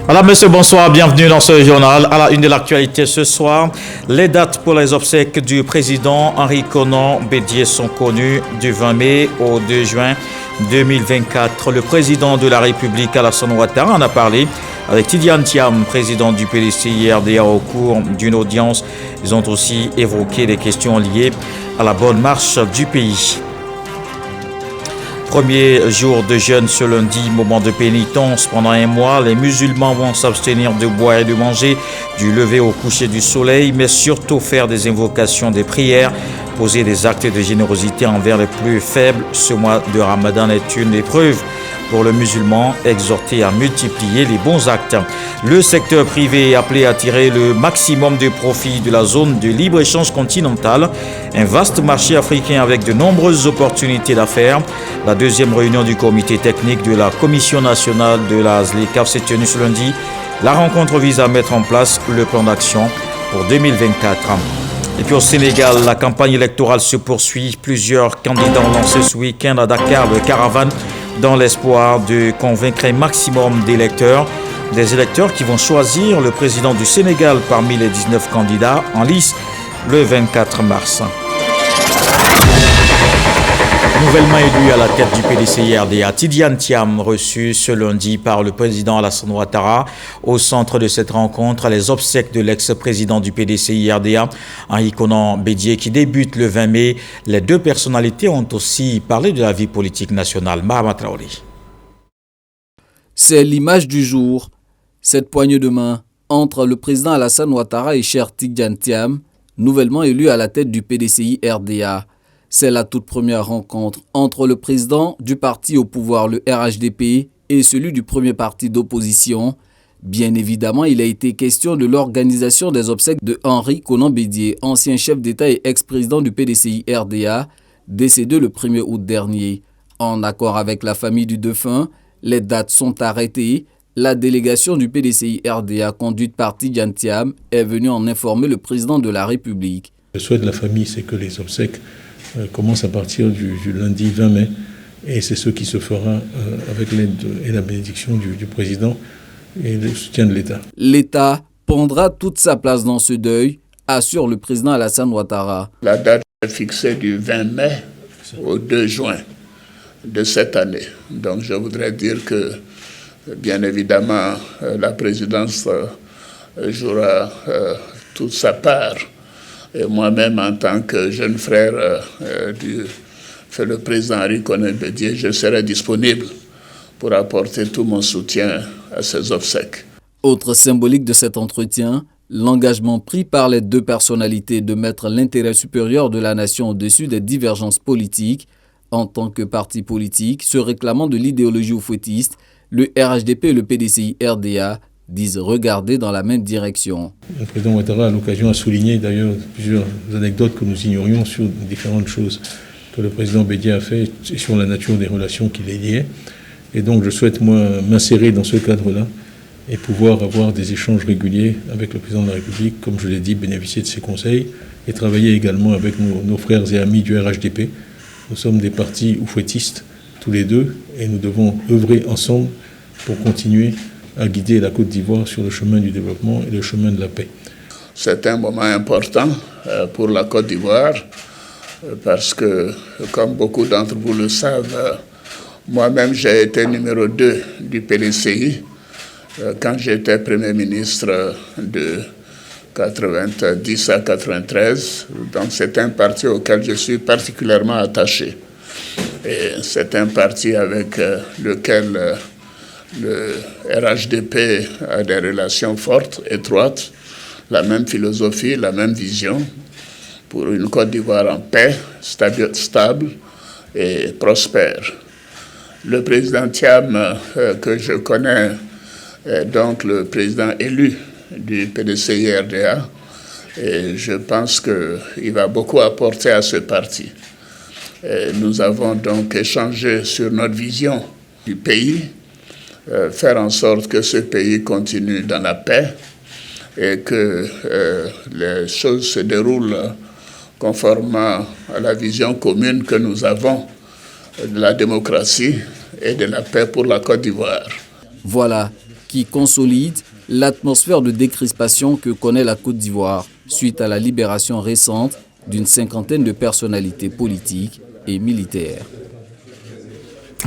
Voilà, monsieur, bonsoir, bienvenue dans ce journal. À la une de l'actualité ce soir, les dates pour les obsèques du président Henri Konan Bédié sont connues du 20 mai au 2 juin 2024. Le président de la République, Alassane Ouattara, en a parlé avec Tidiane Thiam, président du PDCI-RDA, au cours d'une audience. Ils ont aussi évoqué les questions liées à la bonne marche du pays. Premier jour de jeûne ce lundi, moment de pénitence. Pendant un mois, les musulmans vont s'abstenir de boire et de manger du lever au coucher du soleil, mais surtout faire des invocations, des prières, poser des actes de générosité envers les plus faibles. Ce mois de Ramadan est une épreuve pour le musulman, exhorté à multiplier les bons actes. Le secteur privé est appelé à tirer le maximum de profit de la zone de libre-échange continentale, un vaste marché africain avec de nombreuses opportunités d'affaires. La deuxième réunion du comité technique de la Commission nationale de la ZLECAf s'est tenue ce lundi. La rencontre vise à mettre en place le plan d'action pour 2024. Et puis au Sénégal, la campagne électorale se poursuit. Plusieurs candidats ont lancé ce week-end à Dakar le caravane dans l'espoir de convaincre un maximum d'électeurs. Des électeurs qui vont choisir le président du Sénégal parmi les 19 candidats en lice le 24 mars. Nouvellement élu à la tête du PDCI-RDA, Tidiane Thiam, reçu ce lundi par le président Alassane Ouattara. Au centre de cette rencontre, les obsèques de l'ex-président du PDCI-RDA, Henri Konan Bédié, qui débute le 20 mai. Les deux personnalités ont aussi parlé de la vie politique nationale. Mahama Traoré. C'est l'image du jour. Cette poignée de main entre le président Alassane Ouattara et Cheikh Tidiane Thiam, nouvellement élu à la tête du PDCI-RDA. C'est la toute première rencontre entre le président du parti au pouvoir, le RHDP, et celui du premier parti d'opposition. Bien évidemment, il a été question de l'organisation des obsèques de Henri Konan Bédié, ancien chef d'État et ex-président du PDCI-RDA, décédé le 1er août dernier. En accord avec la famille du défunt, les dates sont arrêtées. La délégation du PDCI-RDA, conduite par Tidiane Thiam, est venue en informer le président de la République. Le souhait de la famille, c'est que les obsèques commence à partir du lundi 20 mai et c'est ce qui se fera avec l'aide et la bénédiction du président et le soutien de l'État. L'État prendra toute sa place dans ce deuil, assure le président Alassane Ouattara. La date est fixée du 20 mai au 2 juin de cette année. Donc je voudrais dire que, bien évidemment, la présidence jouera toute sa part. Et moi-même, en tant que jeune frère le président Henri Konan Bédié, je serai disponible pour apporter tout mon soutien à ces obsèques. Autre symbolique de cet entretien, l'engagement pris par les deux personnalités de mettre l'intérêt supérieur de la nation au-dessus des divergences politiques. En tant que parti politique, se réclamant de l'idéologie oufouettiste, le RHDP et le PDCI-RDA disent regarder dans la même direction. Le président Ouattara a l'occasion à souligner d'ailleurs plusieurs anecdotes que nous ignorions sur différentes choses que le président Bédié a fait et sur la nature des relations qui les liaient. Et donc je souhaite moi m'insérer dans ce cadre-là et pouvoir avoir des échanges réguliers avec le président de la République, comme je l'ai dit, bénéficier de ses conseils et travailler également avec nos frères et amis du RHDP. Nous sommes des partis oufouettistes tous les deux et nous devons œuvrer ensemble pour continuer à guider la Côte d'Ivoire sur le chemin du développement et le chemin de la paix. C'est un moment important pour la Côte d'Ivoire parce que, comme beaucoup d'entre vous le savent, moi-même j'ai été numéro 2 du PDCI quand j'étais Premier ministre de 90 à 93. Donc c'est un parti auquel je suis particulièrement attaché. Et c'est un parti avec lequel le RHDP a des relations fortes, étroites, la même philosophie, la même vision pour une Côte d'Ivoire en paix, stable et prospère. Le président Thiam, que je connais, est donc le président élu du PDCI-RDA et je pense qu'il va beaucoup apporter à ce parti. Et nous avons donc échangé sur notre vision du pays, faire en sorte que ce pays continue dans la paix et que les choses se déroulent conformément à la vision commune que nous avons de la démocratie et de la paix pour la Côte d'Ivoire. Voilà qui consolide l'atmosphère de décrispation que connaît la Côte d'Ivoire suite à la libération récente d'une cinquantaine de personnalités politiques et militaires.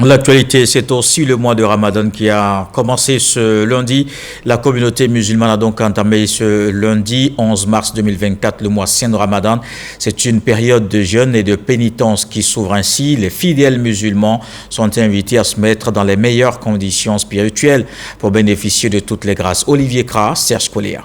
L'actualité, c'est aussi le mois de Ramadan qui a commencé ce lundi. La communauté musulmane a donc entamé ce lundi 11 mars 2024 le mois saint de Ramadan. C'est une période de jeûne et de pénitence qui s'ouvre ainsi. Les fidèles musulmans sont invités à se mettre dans les meilleures conditions spirituelles pour bénéficier de toutes les grâces. Olivier Kras, Serge Collier.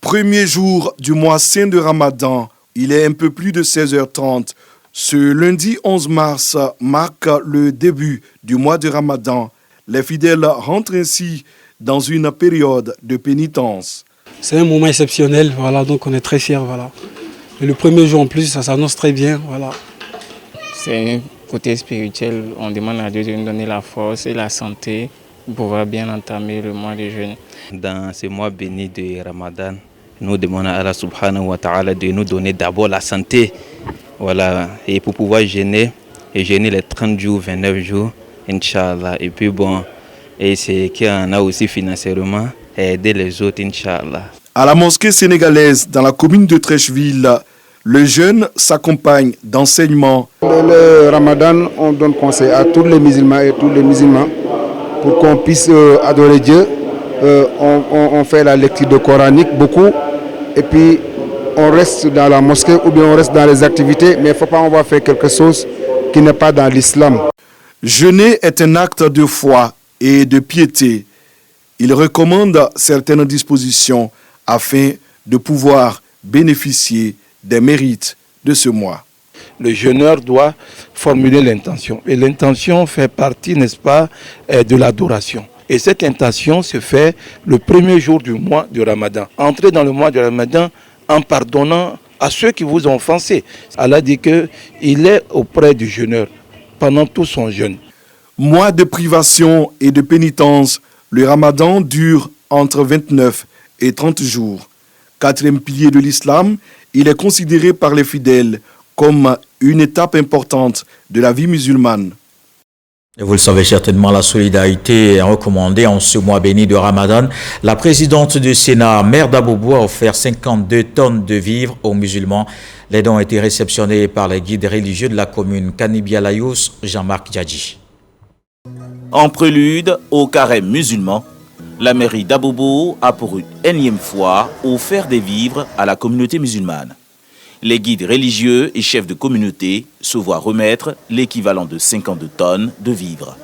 Premier jour du mois saint de Ramadan, il est un peu plus de 16h30. Ce lundi 11 mars marque le début du mois de Ramadan. Les fidèles rentrent ainsi dans une période de pénitence. C'est un moment exceptionnel, voilà, donc on est très fiers. Voilà. Et le premier jour en plus, ça s'annonce très bien. Voilà. C'est un côté spirituel, on demande à Dieu de nous donner la force et la santé pour pouvoir bien entamer le mois de jeûne. Dans ce mois béni de Ramadan, nous demandons à Allah subhanahu wa ta'ala de nous donner d'abord la santé. Voilà, et pour pouvoir jeûner les 30 jours, 29 jours, Inch'Allah. Et puis bon, et c'est qu'il y en a aussi financièrement, et aider les autres, Inch'Allah. À la mosquée sénégalaise, dans la commune de Trècheville, le jeûne s'accompagne d'enseignements. Le Ramadan, on donne conseil à tous les musulmans et tous les musulmans pour qu'on puisse adorer Dieu. On fait la lecture de coranique beaucoup, et puis on reste dans la mosquée ou bien on reste dans les activités, mais il ne faut pas on va faire quelque chose qui n'est pas dans l'islam. Jeûner est un acte de foi et de piété. Il recommande certaines dispositions afin de pouvoir bénéficier des mérites de ce mois. Le jeûneur doit formuler l'intention. Et l'intention fait partie, n'est-ce pas, de l'adoration. Et cette intention se fait le premier jour du mois du Ramadan. Entrez dans le mois du Ramadan en pardonnant à ceux qui vous ont offensé. Allah dit qu'il est auprès du jeûneur pendant tout son jeûne. Mois de privation et de pénitence, le Ramadan dure entre 29 et 30 jours. Quatrième pilier de l'islam, il est considéré par les fidèles comme une étape importante de la vie musulmane. Et vous le savez certainement, la solidarité est recommandée en ce mois béni de Ramadan. La présidente du Sénat, Mère d'Abobo, a offert 52 tonnes de vivres aux musulmans. Les dons ont été réceptionnés par les guides religieux de la commune Kanibia-Layous, Jean-Marc Djadji. En prélude au carême musulman, la mairie d'Abobo a pour une énième fois offert des vivres à la communauté musulmane. Les guides religieux et chefs de communauté se voient remettre l'équivalent de 52 tonnes de vivres.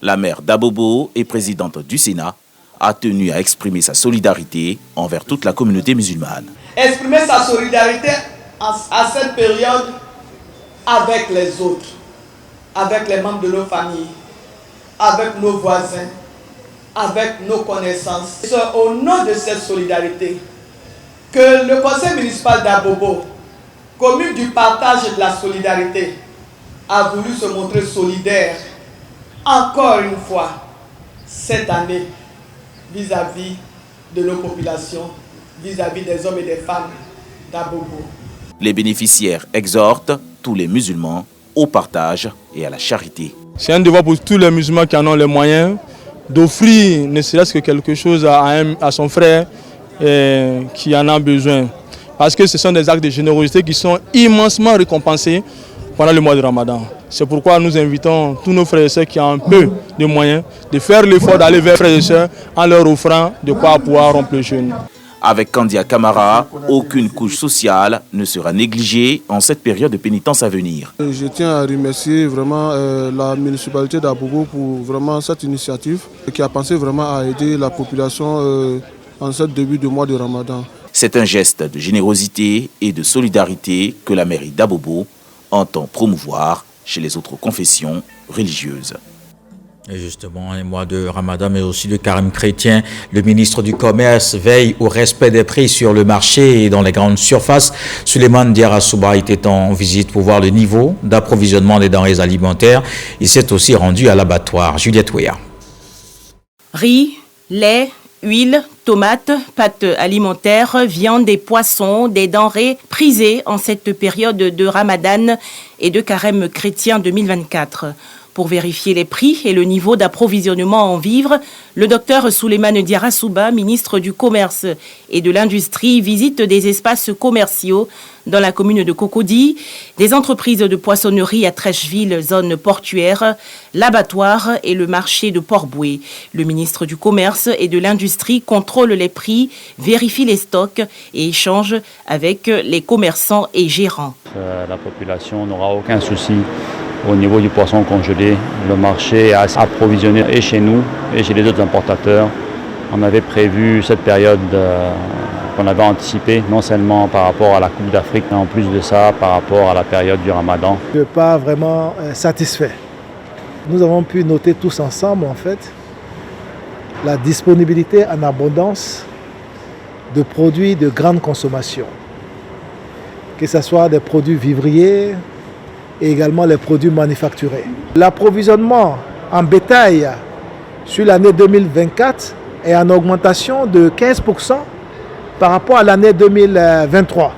La maire d'Abobo et présidente du Sénat a tenu à exprimer sa solidarité envers toute la communauté musulmane. Exprimer sa solidarité à cette période avec les autres, avec les membres de nos familles, avec nos voisins, avec nos connaissances. C'est au nom de cette solidarité que le conseil municipal d'Abobo, commune du partage et de la solidarité, a voulu se montrer solidaire encore une fois cette année vis-à-vis de nos populations, vis-à-vis des hommes et des femmes d'Abobo. Les bénéficiaires exhortent tous les musulmans au partage et à la charité. C'est un devoir pour tous les musulmans qui en ont les moyens d'offrir ne serait-ce que quelque chose à son frère qui en a besoin. Parce que ce sont des actes de générosité qui sont immensément récompensés pendant le mois de Ramadan. C'est pourquoi nous invitons tous nos frères et sœurs qui ont un peu de moyens de faire l'effort d'aller vers les frères et sœurs en leur offrant de quoi pouvoir rompre le jeûne. Avec Kandia Camara, aucune couche sociale ne sera négligée en cette période de pénitence à venir. Je tiens à remercier vraiment la municipalité d'Abobo pour vraiment cette initiative qui a pensé vraiment à aider la population en ce début de mois de Ramadan. C'est un geste de générosité et de solidarité que la mairie d'Abobo entend promouvoir chez les autres confessions religieuses. Et justement, un mois de Ramadan, mais aussi de carême chrétien, le ministre du Commerce veille au respect des prix sur le marché et dans les grandes surfaces. Souleymane Diarra Souba était en visite pour voir le niveau d'approvisionnement des denrées alimentaires. Il s'est aussi rendu à l'abattoir. Juliette Ouéa. Riz, lait, Huile, tomates, pâtes alimentaires, viande et poissons, des denrées prisées en cette période de Ramadan et de Carême chrétien 2024. Pour vérifier les prix et le niveau d'approvisionnement en vivres, le docteur Souleymane Diarra-Souba, ministre du Commerce et de l'Industrie, visite des espaces commerciaux dans la commune de Cocody, des entreprises de poissonnerie à Trècheville, zone portuaire, l'abattoir et le marché de Port-Bouët. Le ministre du Commerce et de l'Industrie contrôle les prix, vérifie les stocks et échange avec les commerçants et gérants. La population n'aura aucun souci au niveau du poisson congelé. Le marché est assez approvisionné et chez nous et chez les autres importateurs. On avait prévu cette période qu'on avait anticipée, non seulement par rapport à la Coupe d'Afrique, mais en plus de ça, par rapport à la période du Ramadan. Je ne suis pas vraiment satisfait. Nous avons pu noter tous ensemble, en fait, la disponibilité en abondance de produits de grande consommation. Que ce soit des produits vivriers, et également les produits manufacturés. L'approvisionnement en bétail sur l'année 2024 est en augmentation de 15% par rapport à l'année 2023.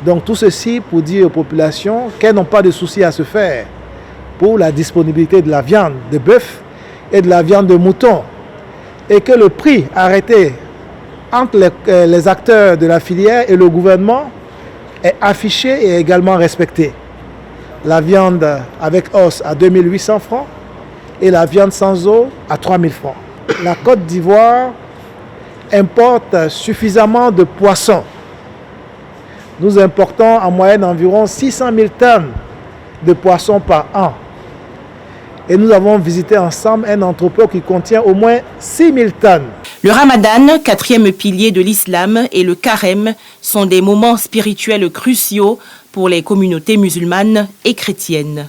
Donc tout ceci pour dire aux populations qu'elles n'ont pas de soucis à se faire pour la disponibilité de la viande de bœuf et de la viande de mouton. Et que le prix arrêté entre les acteurs de la filière et le gouvernement est affiché et également respecté. La viande avec os à 2800 francs et la viande sans os à 3000 francs. La Côte d'Ivoire importe suffisamment de poissons. Nous importons en moyenne environ 600 000 tonnes de poissons par an. Et nous avons visité ensemble un entrepôt qui contient au moins 6 000 tonnes. Le Ramadan, 4e pilier de l'islam, et le Carême sont des moments spirituels cruciaux pour les communautés musulmanes et chrétiennes.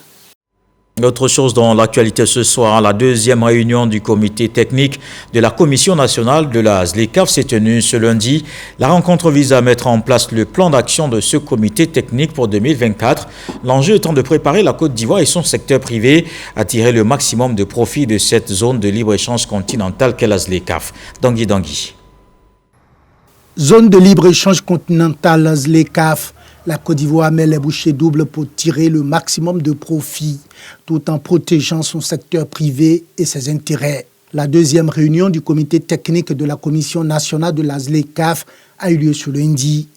Autre chose dans l'actualité ce soir, la deuxième réunion du comité technique de la Commission nationale de la ZLECAf s'est tenue ce lundi. La rencontre vise à mettre en place le plan d'action de ce comité technique pour 2024. L'enjeu étant de préparer la Côte d'Ivoire et son secteur privé à tirer le maximum de profit de cette zone de libre-échange continentale qu'est la ZLECAf. Dangui. Zone de libre-échange continentale ZLECAf. La Côte d'Ivoire met les bouchées doubles pour tirer le maximum de profit, tout en protégeant son secteur privé et ses intérêts. La deuxième réunion du comité technique de la Commission nationale de la ZLECAf a eu lieu ce lundi.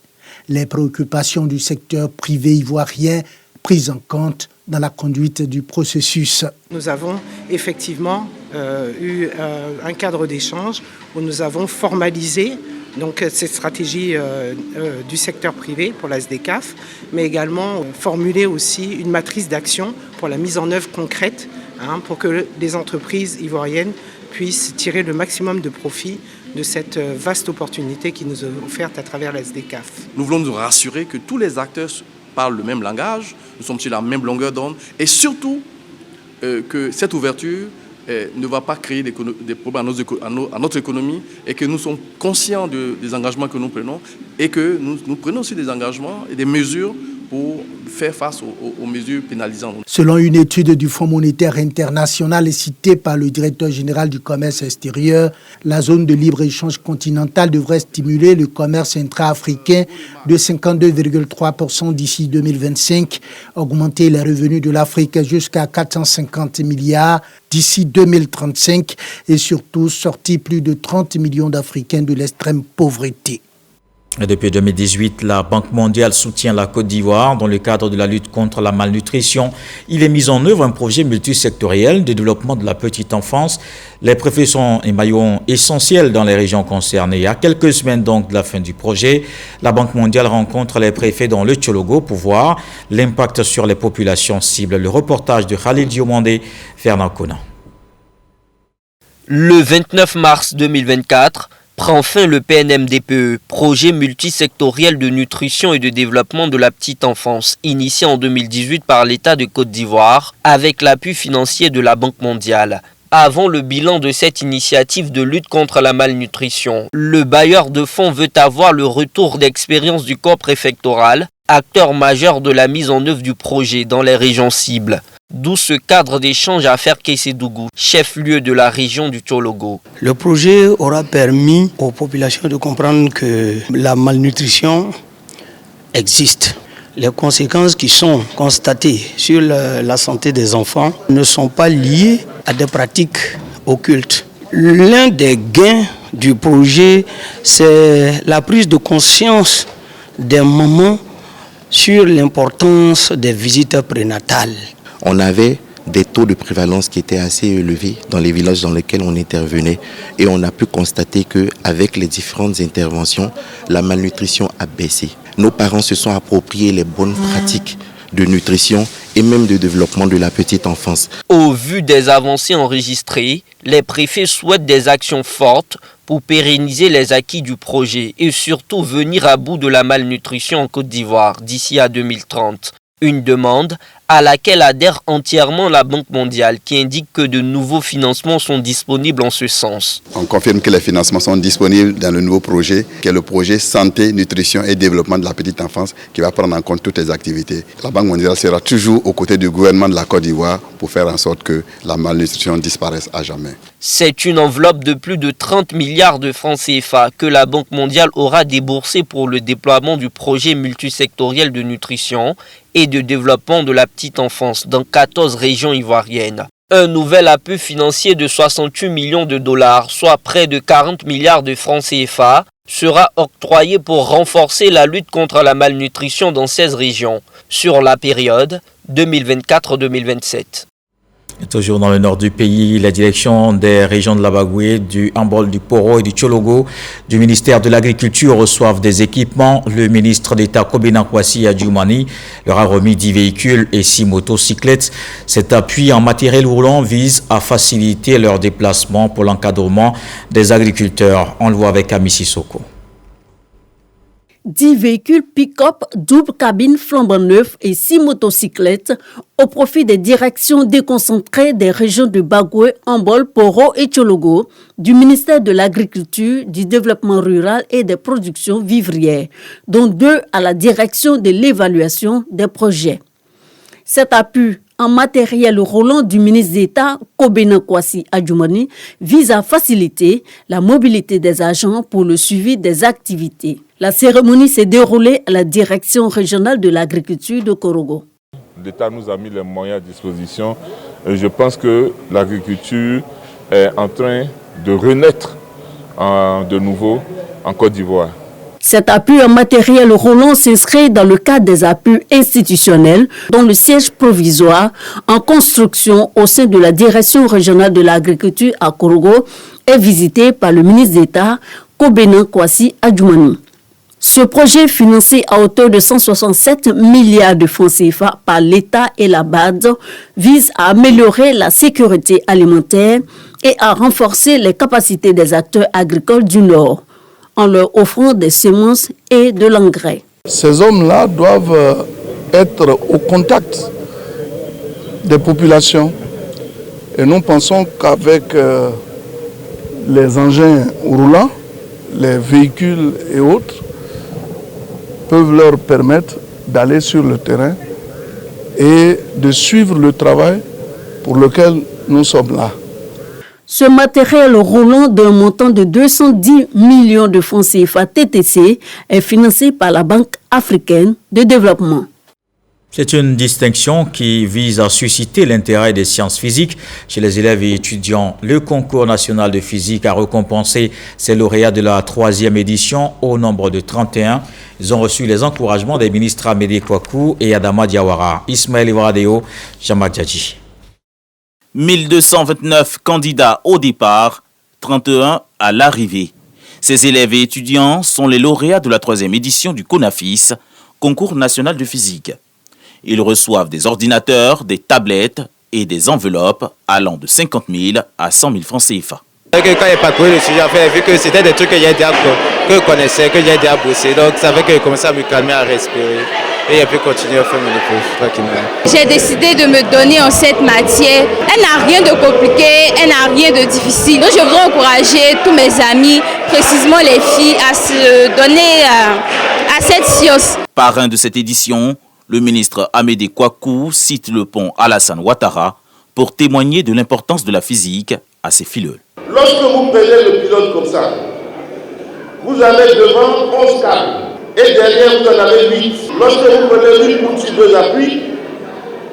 Les préoccupations du secteur privé ivoirien prises en compte dans la conduite du processus. Nous avons effectivement eu un cadre d'échange où nous avons formalisé donc cette stratégie du secteur privé pour la ZLECAf, mais également formuler aussi une matrice d'action pour la mise en œuvre concrète, pour que les entreprises ivoiriennes puissent tirer le maximum de profit de cette vaste opportunité qui nous est offerte à travers la ZLECAf. Nous voulons nous rassurer que tous les acteurs parlent le même langage, nous sommes sur la même longueur d'onde, et surtout que cette ouverture ne va pas créer des problèmes à notre économie et que nous sommes conscients des engagements que nous prenons et que nous prenons aussi des engagements et des mesures pour faire face aux mesures pénalisantes. Selon une étude du Fonds monétaire international citée par le directeur général du commerce extérieur, la zone de libre-échange continentale devrait stimuler le commerce intra-africain de 52,3% d'ici 2025, augmenter les revenus de l'Afrique jusqu'à 450 milliards d'ici 2035 et surtout sortir plus de 30 millions d'Africains de l'extrême pauvreté. Et depuis 2018, la Banque mondiale soutient la Côte d'Ivoire dans le cadre de la lutte contre la malnutrition. Il est mis en œuvre un projet multisectoriel de développement de la petite enfance. Les préfets sont un maillon essentiel dans les régions concernées. À quelques semaines donc de la fin du projet, la Banque mondiale rencontre les préfets dans le Tchologo pour voir l'impact sur les populations cibles. Le reportage de Khalil Diomandé, Fernand Conan. Le 29 mars 2024, prend fin le PNMDPE, projet multisectoriel de nutrition et de développement de la petite enfance, initié en 2018 par l'État de Côte d'Ivoire, avec l'appui financier de la Banque mondiale. Avant le bilan de cette initiative de lutte contre la malnutrition, le bailleur de fonds veut avoir le retour d'expérience du corps préfectoral, acteur majeur de la mise en œuvre du projet dans les régions cibles. D'où ce cadre d'échange à Ferke-Sédougou, chef-lieu de la région du Tchologo. Le projet aura permis aux populations de comprendre que la malnutrition existe. Les conséquences qui sont constatées sur la santé des enfants ne sont pas liées à des pratiques occultes. L'un des gains du projet, c'est la prise de conscience des mamans sur l'importance des visites prénatales. On avait des taux de prévalence qui étaient assez élevés dans les villages dans lesquels on intervenait et on a pu constater qu'avec les différentes interventions, la malnutrition a baissé. Nos parents se sont appropriés les bonnes pratiques de nutrition et même de développement de la petite enfance. Au vu des avancées enregistrées, les préfets souhaitent des actions fortes pour pérenniser les acquis du projet et surtout venir à bout de la malnutrition en Côte d'Ivoire d'ici à 2030. Une demande à laquelle adhère entièrement la Banque mondiale qui indique que de nouveaux financements sont disponibles en ce sens. On confirme que les financements sont disponibles dans le nouveau projet, qui est le projet Santé, Nutrition et Développement de la Petite Enfance, qui va prendre en compte toutes les activités. La Banque mondiale sera toujours aux côtés du gouvernement de la Côte d'Ivoire pour faire en sorte que la malnutrition disparaisse à jamais. C'est une enveloppe de plus de 30 milliards de francs CFA que la Banque mondiale aura déboursé pour le déploiement du projet multisectoriel de nutrition et de développement de la petite enfance dans 14 régions ivoiriennes. Un nouvel appui financier de 68 millions de dollars, soit près de 40 milliards de francs CFA, sera octroyé pour renforcer la lutte contre la malnutrition dans 16 régions sur la période 2024-2027. Toujours dans le nord du pays, la direction des régions de la Bagoué, du Hambol, du Poro et du Tchologo, du ministère de l'Agriculture reçoivent des équipements. Le ministre d'État Kobena Kwasi Adjoumani leur a remis 10 véhicules et 6 motocyclettes. Cet appui en matériel roulant vise à faciliter leur déplacement pour l'encadrement des agriculteurs. On le voit avec Ami Sissoko. 10 véhicules pick-up, double cabine flambant neuf et 6 motocyclettes au profit des directions déconcentrées des régions de Bagoué, Hambol, Poro et Tchologo, du ministère de l'Agriculture, du Développement rural et des productions vivrières, dont 2 à la direction de l'évaluation des projets. Cet appui en matériel roulant du ministre d'État Kobena Kwasi Adjoumani vise à faciliter la mobilité des agents pour le suivi des activités. La cérémonie s'est déroulée à la direction régionale de l'agriculture de Korogo. L'État nous a mis les moyens à disposition et je pense que l'agriculture est en train de renaître de nouveau en Côte d'Ivoire. Cet appui en matériel roulant s'inscrit dans le cadre des appuis institutionnels dont le siège provisoire en construction au sein de la direction régionale de l'agriculture à Korogo est visité par le ministre d'État Kobena Kwasi Adjoumani. Ce projet, financé à hauteur de 167 milliards de francs CFA par l'État et la BAD, vise à améliorer la sécurité alimentaire et à renforcer les capacités des acteurs agricoles du Nord, en leur offrant des semences et de l'engrais. Ces hommes-là doivent être au contact des populations. Et nous pensons qu'avec les engins roulants, les véhicules et autres, peuvent leur permettre d'aller sur le terrain et de suivre le travail pour lequel nous sommes là. Ce matériel roulant d'un montant de 210 millions de francs CFA TTC est financé par la Banque africaine de développement. C'est une distinction qui vise à susciter l'intérêt des sciences physiques chez les élèves et étudiants. Le concours national de physique a récompensé ses lauréats de la 3e édition au nombre de 31. Ils ont reçu les encouragements des ministres Amédée Kouakou et Adama Diawara. Ismaël Ivradeo, Jamak Djadji. 1229 candidats au départ, 31 à l'arrivée. Ces élèves et étudiants sont les lauréats de la 3e édition du CONAFIS, concours national de physique. Ils reçoivent des ordinateurs, des tablettes et des enveloppes allant de 50 000 à 100 000 francs CFA. Quand j'ai parcouru le sujet, vu que c'était des trucs que je connaissais, que j'ai déjà bossé, donc ça fait que j'ai commencé à me calmer, à respirer. Et j'ai pu continuer à faire mon épreuve tranquillement. J'ai décidé de me donner en cette matière. Elle n'a rien de compliqué, elle n'a rien de difficile. Donc je voudrais encourager tous mes amis, précisément les filles, à se donner à cette science. Parrain de cette édition, Le ministre Amédée Kouakou cite le pont Alassane Ouattara pour témoigner de l'importance de la physique à ses fileuls. Lorsque vous prenez le pilote comme ça, vous avez devant 11 câbles et derrière vous en avez 8. Lorsque vous prenez une poutre sur 2 appuis,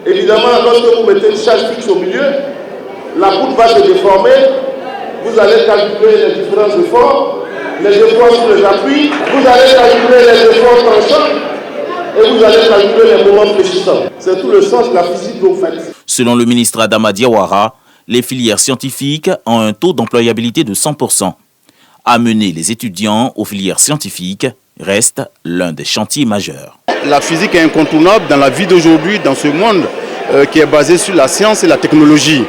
évidemment lorsque vous mettez une charge fixe au milieu, la poutre va se déformer, vous allez calculer les différents efforts, les efforts sur les appuis, vous allez calculer les efforts tranchants et vous allez calculer les moments précisants. C'est tout le sens de la physique que vous faites. Selon le ministre Adama Diawara, les filières scientifiques ont un taux d'employabilité de 100%. Amener les étudiants aux filières scientifiques reste l'un des chantiers majeurs. La physique est incontournable dans la vie d'aujourd'hui, dans ce monde qui est basé sur la science et la technologie.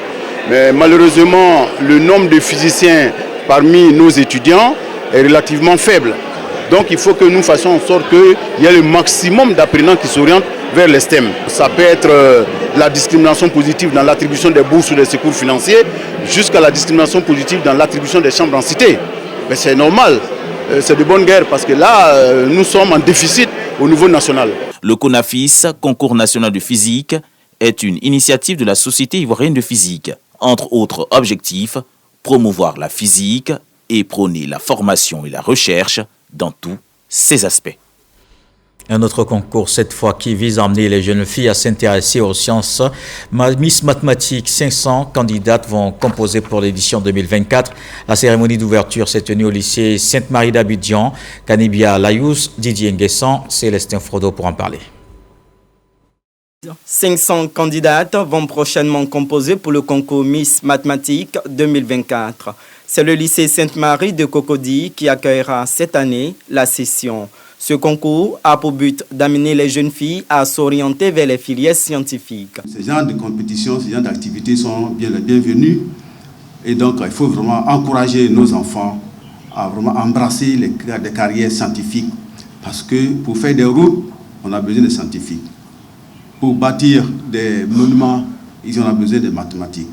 Mais malheureusement, le nombre de physiciens parmi nos étudiants est relativement faible. Donc il faut que nous fassions en sorte qu'il y ait le maximum d'apprenants qui s'orientent vers les STEM. Ça peut être de la discrimination positive dans l'attribution des bourses ou des secours financiers, jusqu'à la discrimination positive dans l'attribution des chambres en cité. Mais c'est normal, c'est de bonne guerre parce que là, nous sommes en déficit au niveau national. Le CONAFIS, Concours national de physique, est une initiative de la Société ivoirienne de physique. Entre autres objectifs, promouvoir la physique et prôner la formation et la recherche dans tous ses aspects. Un autre concours, cette fois, qui vise à amener les jeunes filles à s'intéresser aux sciences. Miss Mathématiques, 500 candidates vont composer pour l'édition 2024. La cérémonie d'ouverture s'est tenue au lycée Sainte-Marie d'Abidjan. Kanibia Layous, Didier Nguessan, Célestin Frodo pour en parler. 500 candidates vont prochainement composer pour le concours Miss Mathématiques 2024. C'est le lycée Sainte-Marie de Cocody qui accueillera cette année la session. Ce concours a pour but d'amener les jeunes filles à s'orienter vers les filières scientifiques. Ce genre de compétitions, ce genre d'activités sont bien les bienvenues. Et donc, il faut vraiment encourager nos enfants à vraiment embrasser des carrières scientifiques. Parce que pour faire des routes, on a besoin de scientifiques. Pour bâtir des monuments, ils ont besoin de mathématiques.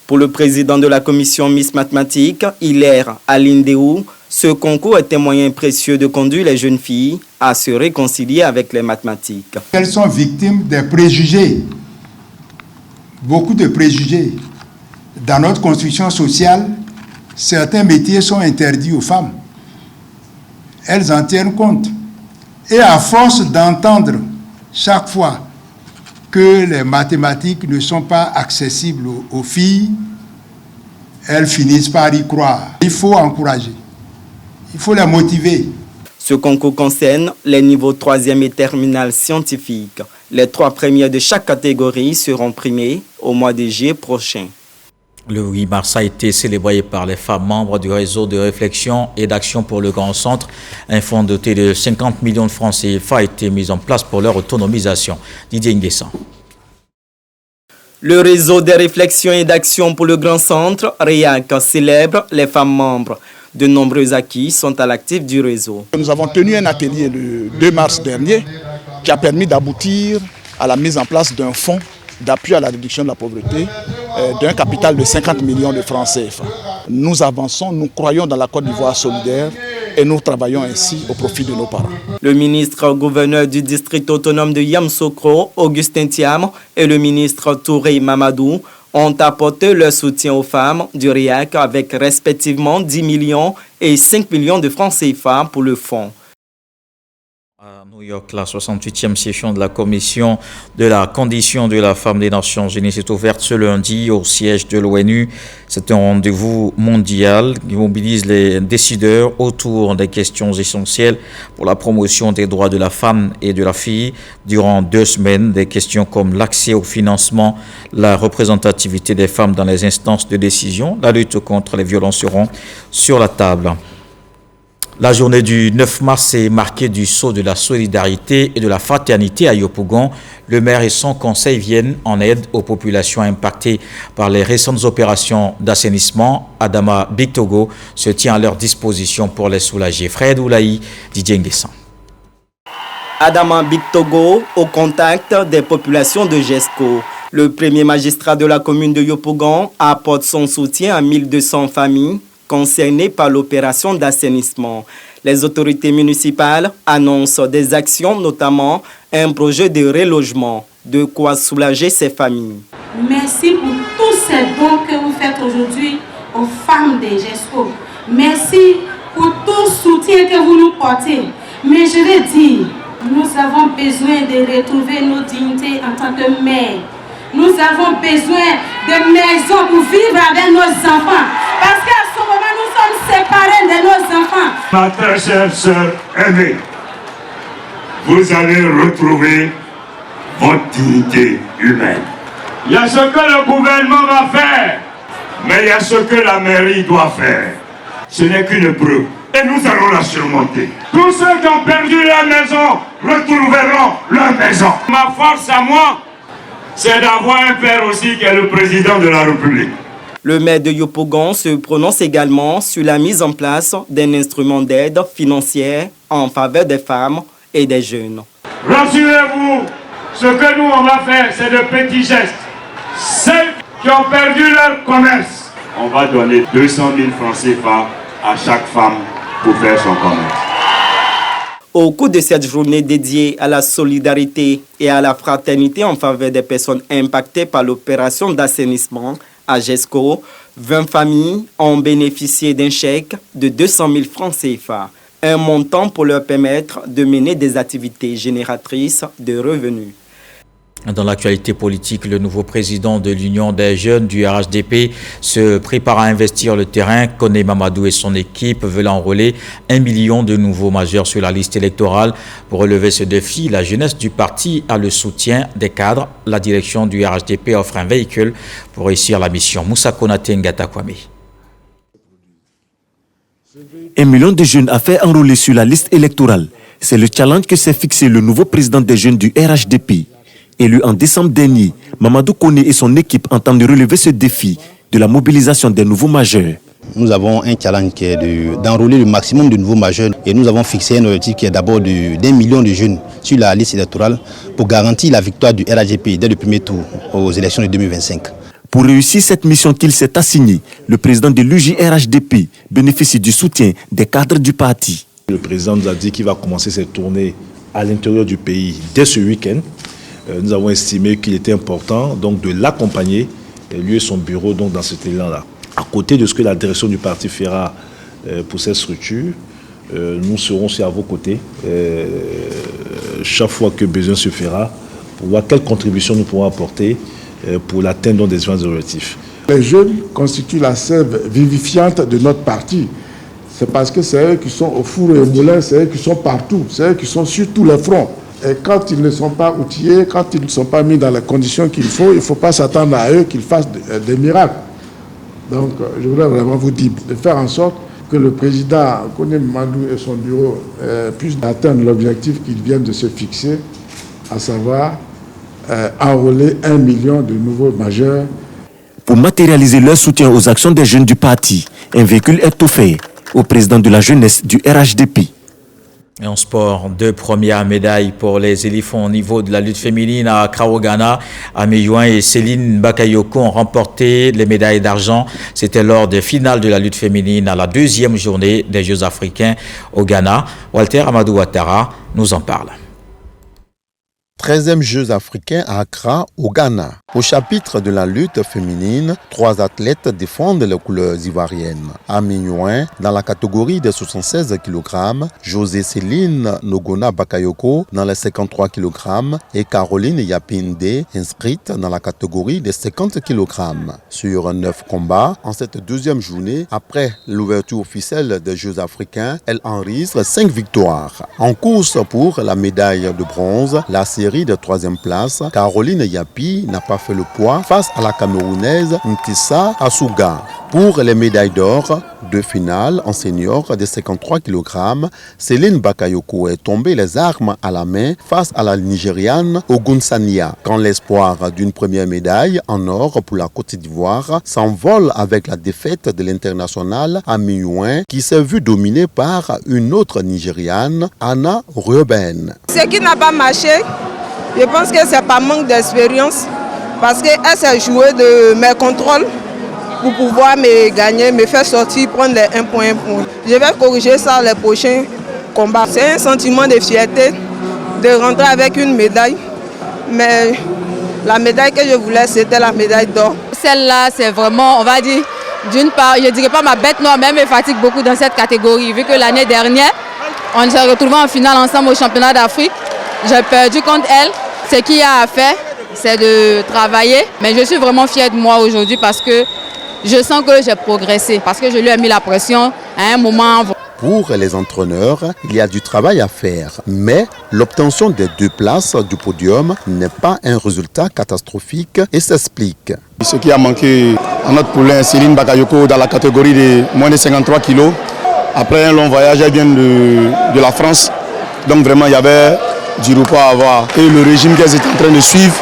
Pour le président de la commission Miss Mathématiques, Hilaire Alindéou, ce concours est un moyen précieux de conduire les jeunes filles à se réconcilier avec les mathématiques. Elles sont victimes des préjugés, beaucoup de préjugés. Dans notre construction sociale, certains métiers sont interdits aux femmes. Elles en tiennent compte. Et à force d'entendre chaque fois que les mathématiques ne sont pas accessibles aux filles, elles finissent par y croire. Il faut encourager, il faut les motiver. Ce concours concerne les niveaux 3e et terminale scientifiques. Les 3 premiers de chaque catégorie seront primés au mois de juillet prochain. Le 8 mars a été célébré par les femmes membres du réseau de réflexion et d'action pour le Grand Centre. Un fonds doté de 50 millions de francs CFA a été mis en place pour leur autonomisation. Didier Nguessan. Le réseau de réflexion et d'action pour le Grand Centre, REAC, célèbre les femmes membres. De nombreux acquis sont à l'actif du réseau. Nous avons tenu un atelier le 2 mars dernier qui a permis d'aboutir à la mise en place d'un fonds d'appui à la réduction de la pauvreté d'un capital de 50 millions de francs CFA. Nous avançons, nous croyons dans la Côte d'Ivoire solidaire et nous travaillons ainsi au profit de nos parents. Le ministre gouverneur du district autonome de Yamoussoukro, Augustin Thiam, et le ministre Touré Mamadou ont apporté leur soutien aux femmes du REAC avec respectivement 10 millions et 5 millions de francs CFA pour le fonds. À New York, la 68e session de la Commission de la condition de la femme des Nations Unies s'est ouverte ce lundi au siège de l'ONU. C'est un rendez-vous mondial qui mobilise les décideurs autour des questions essentielles pour la promotion des droits de la femme et de la fille. Durant 2 semaines, des questions comme l'accès au financement, la représentativité des femmes dans les instances de décision, la lutte contre les violences seront sur la table. La journée du 9 mars est marquée du sceau de la solidarité et de la fraternité à Yopougon. Le maire et son conseil viennent en aide aux populations impactées par les récentes opérations d'assainissement. Adama Bictogo se tient à leur disposition pour les soulager. Fred Oulaï, Didier Nguessan. Adama Bictogo au contact des populations de GESCO. Le premier magistrat de la commune de Yopougon apporte son soutien à 1200 familles concernées par l'opération d'assainissement. Les autorités municipales annoncent des actions, notamment un projet de relogement, de quoi soulager ces familles. Merci pour tous ces dons que vous faites aujourd'hui aux femmes de GESCO. Merci pour tout soutien que vous nous portez. Mais je vais dire, nous avons besoin de retrouver nos dignités en tant que mères. Nous avons besoin de maisons pour vivre avec nos enfants. Parce qu'à ce moment, nous sommes séparés de nos enfants. Ma très chère sœur aimée, vous allez retrouver votre dignité humaine. Il y a ce que le gouvernement va faire, mais il y a ce que la mairie doit faire. Ce n'est qu'une preuve. Et nous allons la surmonter. Tous ceux qui ont perdu leur maison retrouveront leur maison. Ma force à moi, c'est d'avoir un père aussi qui est le président de la République. Le maire de Yopougon se prononce également sur la mise en place d'un instrument d'aide financière en faveur des femmes et des jeunes. Rassurez-vous, ce que nous on va faire, c'est de petits gestes. Ceux qui ont perdu leur commerce, on va donner 200 000 francs CFA à chaque femme pour faire son commerce. Au cours de cette journée dédiée à la solidarité et à la fraternité en faveur des personnes impactées par l'opération d'assainissement à GESCO, 20 familles ont bénéficié d'un chèque de 200 000 francs CFA, un montant pour leur permettre de mener des activités génératrices de revenus. Dans l'actualité politique, le nouveau président de l'Union des jeunes du RHDP se prépare à investir le terrain. Koné Mamadou et son équipe veulent enrôler 1 million de nouveaux majeurs sur la liste électorale. Pour relever ce défi, la jeunesse du parti a le soutien des cadres. La direction du RHDP offre un véhicule pour réussir la mission. Moussa Konaté Ngata Kwame. 1 million de jeunes à faire enrôler sur la liste électorale. C'est le challenge que s'est fixé le nouveau président des jeunes du RHDP. Élu en décembre dernier, Mamadou Koné et son équipe entendent relever ce défi de la mobilisation des nouveaux majeurs. Nous avons un challenge qui est d'enrôler le maximum de nouveaux majeurs et nous avons fixé un objectif qui est d'abord d'1 million de jeunes sur la liste électorale pour garantir la victoire du RHDP dès le premier tour aux élections de 2025. Pour réussir cette mission qu'il s'est assignée, le président de l'UJRHDP bénéficie du soutien des cadres du parti. Le président nous a dit qu'il va commencer cette tournée à l'intérieur du pays dès ce week-end. Nous avons estimé qu'il était important donc, de l'accompagner, lui et son bureau, donc, dans cet élan-là. À côté de ce que la direction du parti fera pour cette structure, nous serons aussi à vos côtés chaque fois que besoin se fera pour voir quelle contribution nous pourrons apporter pour l'atteinte des objectifs. Les jeunes constituent la sève vivifiante de notre parti. C'est parce que c'est eux qui sont au four et au moulin, c'est eux qui sont partout, c'est eux qui sont sur tous les fronts. Et quand ils ne sont pas outillés, quand ils ne sont pas mis dans les conditions qu'il ne faut pas s'attendre à eux qu'ils fassent des miracles. Donc je voudrais vraiment vous dire de faire en sorte que le président Koné Mamadou et son bureau puissent atteindre l'objectif qu'ils viennent de se fixer, à savoir enrôler 1 million de nouveaux majeurs. Pour matérialiser leur soutien aux actions des jeunes du parti, un véhicule est offert au président de la jeunesse du RHDP. Et en sport, 2 premières médailles pour les éléphants au niveau de la lutte féminine à Accra au Ghana. Amy Youin et Céline Bakayoko ont remporté les médailles d'argent. C'était lors des finales de la lutte féminine à la 2e journée des Jeux africains au Ghana. Walter Amadou Ouattara nous en parle. 13e Jeux africains à Accra, au Ghana. Au chapitre de la lutte féminine, 3 athlètes défendent les couleurs ivoiriennes. Amy Youin, dans la catégorie des 76 kg, José Céline Nogona Bakayoko, dans les 53 kg, et Caroline Yapinde, inscrite dans la catégorie des 50 kg. Sur 9 combats, en cette 2e journée, après l'ouverture officielle des Jeux africains, elle enregistre 5 victoires. En course pour la médaille de bronze, la série de 3e place, Caroline Yapi n'a pas fait le poids face à la Camerounaise Ntissa Asuga. Pour les médailles d'or, 2 finales en senior de 53 kg, Céline Bakayoko est tombée les armes à la main face à la Nigériane Ogunsanya. Quand l'espoir d'une première médaille en or pour la Côte d'Ivoire s'envole avec la défaite de l'international Amy Youin qui s'est vue dominée par une autre Nigériane, Anna Ruben. Ce qui n'a pas marché, je pense que c'est par manque d'expérience parce qu'elle s'est jouée de mes contrôles pour pouvoir me gagner, me faire sortir, prendre les 1 point. Je vais corriger ça les prochains combats. C'est un sentiment de fierté de rentrer avec une médaille, mais la médaille que je voulais, c'était la médaille d'or. Celle-là, c'est vraiment, on va dire, d'une part, je ne dirais pas ma bête noire, mais elle me fatigue beaucoup dans cette catégorie, vu que l'année dernière, on s'est retrouvés en finale ensemble au championnat d'Afrique. J'ai perdu contre elle. Ce qu'il y a à faire, c'est de travailler. Mais je suis vraiment fière de moi aujourd'hui parce que je sens que j'ai progressé, parce que je lui ai mis la pression à un moment. Pour les entraîneurs, il y a du travail à faire, mais l'obtention des 2 places du podium n'est pas un résultat catastrophique et s'explique. Ce qui a manqué à notre poulain Céline Bakayoko dans la catégorie de moins de 53 kg, après un long voyage, elle vient de la France, donc vraiment il y avait du repos à avoir. Et le régime qu'elle était en train de suivre,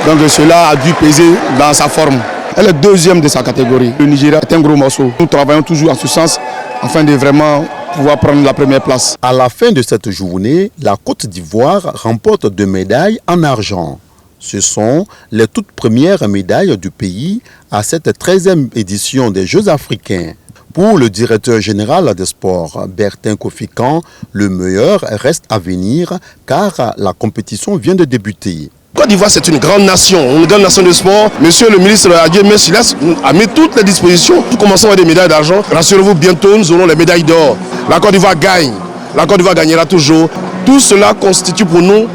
donc cela a dû peser dans sa forme. Elle est 2e de sa catégorie. Le Nigeria est un gros morceau. Nous travaillons toujours en ce sens afin de vraiment pouvoir prendre la première place. À la fin de cette journée, la Côte d'Ivoire remporte 2 médailles en argent. Ce sont les toutes premières médailles du pays à cette 13e édition des Jeux africains. Pour le directeur général des sports, Bertin Kofikan, le meilleur reste à venir car la compétition vient de débuter. Côte d'Ivoire, c'est une grande nation de sport. Monsieur le ministre Adjé Messilas a mis toutes les dispositions. Nous commençons avec des médailles d'argent. Rassurez-vous, bientôt nous aurons les médailles d'or. La Côte d'Ivoire gagne. La Côte d'Ivoire gagnera toujours. Tout cela constitue pour nous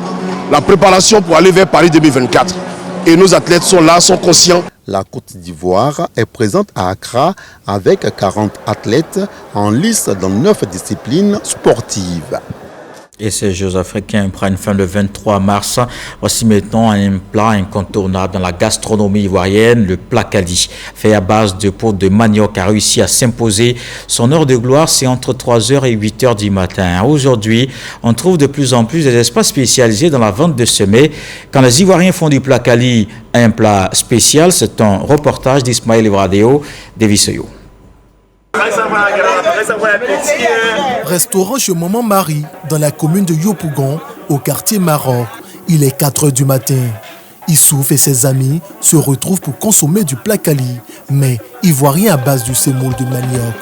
la préparation pour aller vers Paris 2024. Et nos athlètes sont là, sont conscients. La Côte d'Ivoire est présente à Accra avec 40 athlètes en lice dans 9 disciplines sportives. Et ces Jeux africains prennent fin le 23 mars. Voici maintenant un plat incontournable dans la gastronomie ivoirienne, le placali. Fait à base de peau de manioc, a réussi à s'imposer. Son heure de gloire, c'est entre 3h et 8h du matin. Aujourd'hui, on trouve de plus en plus des espaces spécialisés dans la vente de ce mets. Quand les Ivoiriens font du placali un plat spécial, c'est un reportage d'Ismaël Evradeo de Vissoyo. Restaurant chez Maman Marie, dans la commune de Yopougon, au quartier Maroc. Il est 4h du matin. Issouf et ses amis se retrouvent pour consommer du placali, mais ivoirien à base du semoule de manioc.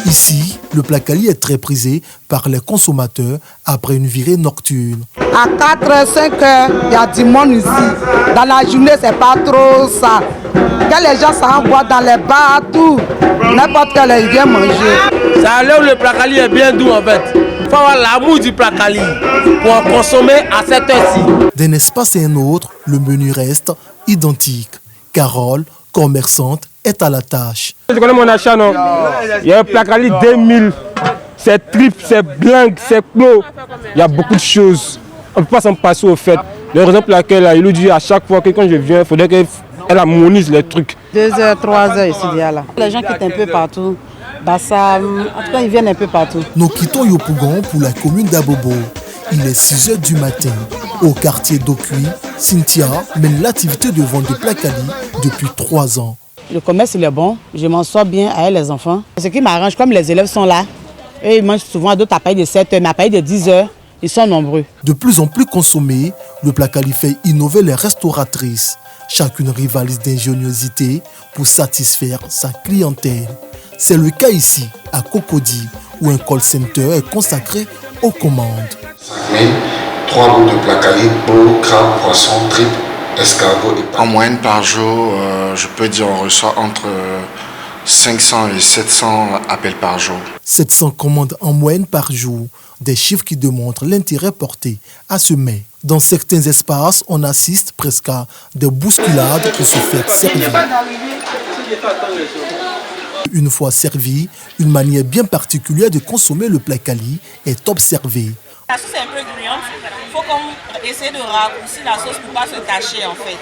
Ici, le placali est très prisé par les consommateurs après une virée nocturne. À 4h, 5h, il y a du monde ici. Dans la journée, c'est pas trop ça. Quand les gens s'envoient dans les bars, tout, n'importe quel ils viennent manger. Ça enlève le placali est bien doux en fait. Il faut avoir l'amour du placali pour en consommer à cette heure-ci. D'un espace à un autre, le menu reste identique. Carole, commerçante, est à la tâche. Je connais mon achat, non? Il y a un placali 2000. C'est triple, c'est blanc, c'est clos. Il y a beaucoup de choses. On ne peut pas s'en passer au fait. La raison pour laquelle il nous dit à chaque fois que quand je viens, il faudrait qu'elle harmonise les trucs. 2h, 3h ici, là. Les gens quittent un peu partout. Bassam, en tout cas, ils viennent un peu partout. Nous quittons Yopougon pour la commune d'Abobo. Il est 6h du matin. Au quartier d'Okui, Cynthia mène l'activité de vente de placali depuis 3 ans. Le commerce, il est bon. Je m'en sors bien avec les enfants. Ce qui m'arrange, comme les élèves sont là, et ils mangent souvent d'autres à partir de 7h, mais à partir de 10h, ils sont nombreux. De plus en plus consommé, le placali fait innover les restauratrices. Chacune rivalise d'ingéniosité pour satisfaire sa clientèle. C'est le cas ici, à Cocody, où un call center est consacré aux commandes. 3 bouts de placali, beau, crabe, poisson, tripe, escargot et pain. En moyenne par jour, je peux dire on reçoit entre 500 et 700 appels par jour. 700 commandes en moyenne par jour, des chiffres qui démontrent l'intérêt porté à ce mets. Dans certains espaces, on assiste presque à des bousculades pour se faire servir. Une fois servi, une manière bien particulière de consommer le placali est observée. La sauce est un peu gluante, il faut qu'on essaie de raccourcir la sauce pour ne pas se tacher en fait.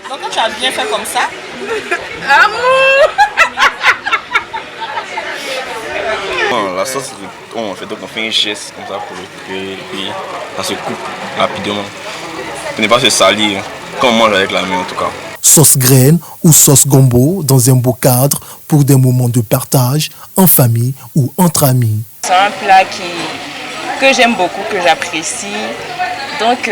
Donc quand tu as bien fait comme ça, la sauce, on fait un geste comme ça pour récupérer et puis ça se coupe rapidement. Pour ne pas se salir, comme on mange avec la main en tout cas. Sauce graine ou sauce gombo dans un beau cadre pour des moments de partage en famille ou entre amis. C'est un plat qui que j'aime beaucoup, que j'apprécie. Donc,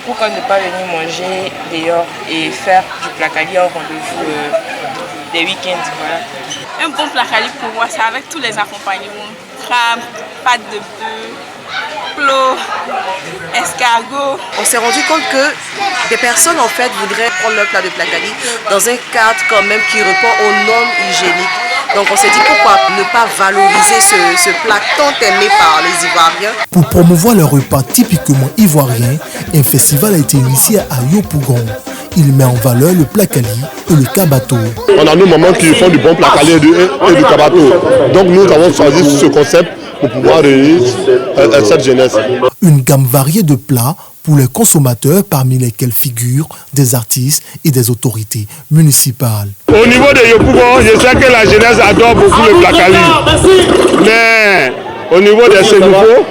pourquoi ne pas venir manger dehors et faire du placali en rendez-vous des week-ends, voilà. Un bon placali pour moi, c'est avec tous les accompagnements. Crème, pâte de bœuf, plot, escargot. On s'est rendu compte que des personnes en fait voudraient prendre leur plat de placali dans un cadre quand même qui répond aux normes hygiéniques. Donc on s'est dit pourquoi ne pas valoriser ce plat tant aimé par les Ivoiriens. Pour promouvoir le repas typiquement ivoirien, un festival a été initié à Yopougon. Il met en valeur le placali et le kabato. On a nos mamans qui font du bon placali et du kabato. Donc nous avons choisi ce concept pour pouvoir réunir cette jeunesse. Une gamme variée de plats pour les consommateurs, parmi lesquels figurent des artistes et des autorités municipales. Au niveau de Yopougon, je sais que la jeunesse adore beaucoup le placali. Mais au niveau des Sénégalais,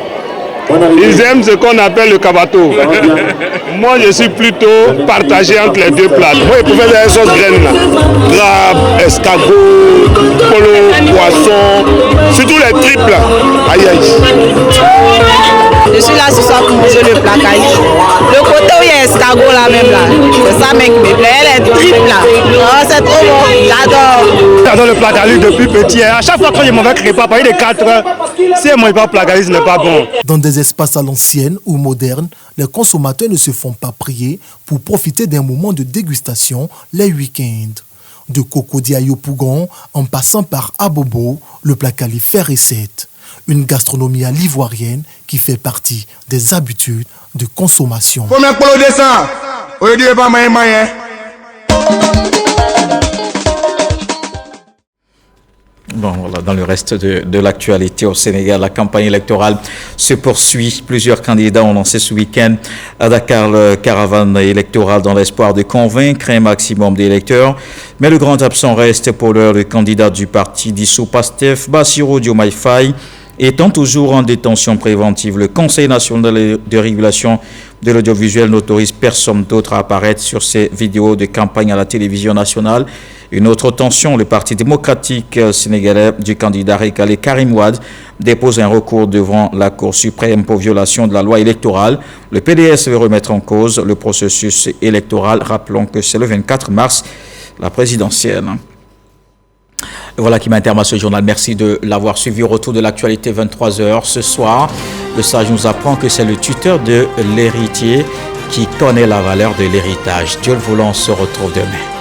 ils aiment ce qu'on appelle le kabato. Moi, je suis plutôt partagé entre les deux plats. Moi, je préfère des sauces graines, crabe, escargot, polo, poisson, surtout les triples. Aïe aïe. Je suis là ce soir pour manger le placali. Le côté où il y a escargot là même là, c'est ça mec me plaît. Elle est triple là. Oh, c'est trop bon, j'adore. J'adore le placali depuis petit. À chaque fois que je m'en vais créer, pas des 4 heures, si je ne mange pas placali, ce n'est pas bon. Dans des espaces à l'ancienne ou modernes, les consommateurs ne se font pas prier pour profiter d'un moment de dégustation les week-ends. De Cocody à Yopougon, en passant par Abobo, le placali fait recette. Une gastronomie à l'ivoirienne qui fait partie des habitudes de consommation. Combien de dessin? Au lieu de pas moyen. Bon, voilà, dans le reste de l'actualité au Sénégal, la campagne électorale se poursuit. Plusieurs candidats ont lancé ce week-end à Dakar le caravane électorale dans l'espoir de convaincre un maximum d'électeurs. Mais le grand absent reste pour l'heure le candidat du parti dissous PASTEF, Bassirou Diomaye Faye, étant toujours en détention préventive. Le Conseil national de régulation de l'audiovisuel n'autorise personne d'autre à apparaître sur ces vidéos de campagne à la télévision nationale. Une autre tension, le Parti démocratique sénégalais du candidat recalé Karim Wade dépose un recours devant la Cour suprême pour violation de la loi électorale. Le PDS veut remettre en cause le processus électoral. Rappelons que c'est le 24 mars, la présidentielle. Voilà qui met terme à ce journal. Merci de l'avoir suivi. Au retour de l'actualité 23h ce soir. Le sage nous apprend que c'est le tuteur de l'héritier qui connaît la valeur de l'héritage. Dieu le voulant, on se retrouve demain.